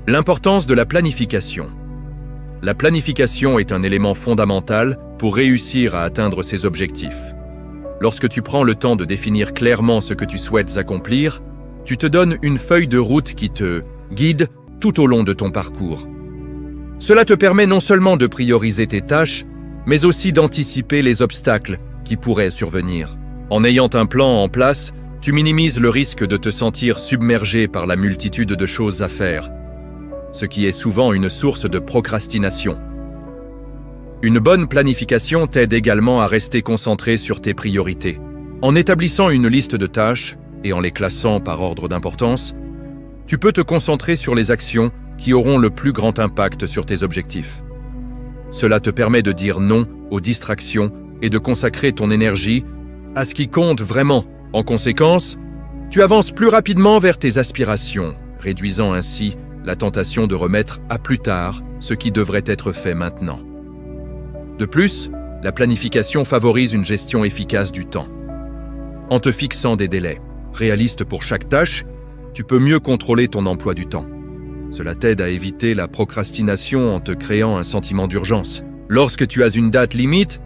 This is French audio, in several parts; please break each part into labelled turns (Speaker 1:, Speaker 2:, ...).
Speaker 1: L'importance de la planification. La planification est un élément fondamental pour réussir à atteindre ses objectifs. Lorsque tu prends le temps de définir clairement ce que tu souhaites accomplir, tu te donnes une feuille de route qui te guide tout au long de ton parcours. Cela te permet non seulement de prioriser tes tâches, mais aussi d'anticiper les obstacles qui pourraient survenir. En ayant un plan en place, tu minimises le risque de te sentir submergé par la multitude de choses à faire, ce qui est souvent une source de procrastination. Une bonne planification t'aide également à rester concentré sur tes priorités. En établissant une liste de tâches et en les classant par ordre d'importance, tu peux te concentrer sur les actions qui auront le plus grand impact sur tes objectifs. Cela te permet de dire non aux distractions et de consacrer ton énergie à ce qui compte vraiment. En conséquence, tu avances plus rapidement vers tes aspirations, réduisant ainsi la tentation de remettre à plus tard ce qui devrait être fait maintenant. De plus, la planification favorise une gestion efficace du temps. En te fixant des délais réalistes pour chaque tâche, tu peux mieux contrôler ton emploi du temps. Cela t'aide à éviter la procrastination en te créant un sentiment d'urgence. Lorsque tu as une date limite,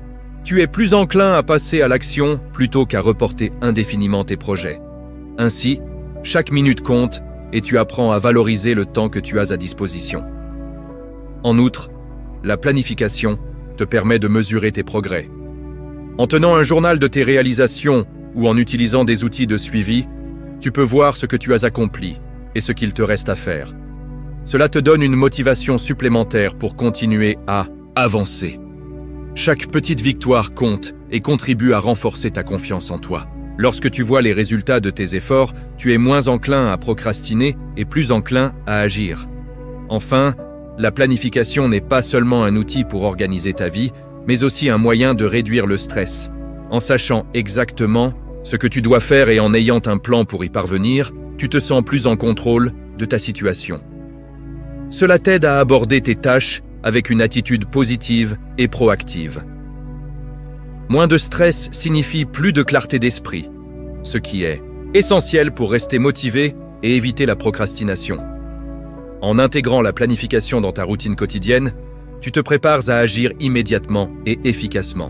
Speaker 1: tu es plus enclin à passer à l'action plutôt qu'à reporter indéfiniment tes projets. Ainsi, chaque minute compte et tu apprends à valoriser le temps que tu as à disposition. En outre, la planification te permet de mesurer tes progrès. En tenant un journal de tes réalisations ou en utilisant des outils de suivi, tu peux voir ce que tu as accompli et ce qu'il te reste à faire. Cela te donne une motivation supplémentaire pour continuer à avancer. Chaque petite victoire compte et contribue à renforcer ta confiance en toi. Lorsque tu vois les résultats de tes efforts, tu es moins enclin à procrastiner et plus enclin à agir. Enfin, la planification n'est pas seulement un outil pour organiser ta vie, mais aussi un moyen de réduire le stress. En sachant exactement ce que tu dois faire et en ayant un plan pour y parvenir, tu te sens plus en contrôle de ta situation. Cela t'aide à aborder tes tâches avec une attitude positive et proactive. Moins de stress signifie plus de clarté d'esprit, ce qui est essentiel pour rester motivé et éviter la procrastination. En intégrant la planification dans ta routine quotidienne, tu te prépares à agir immédiatement et efficacement.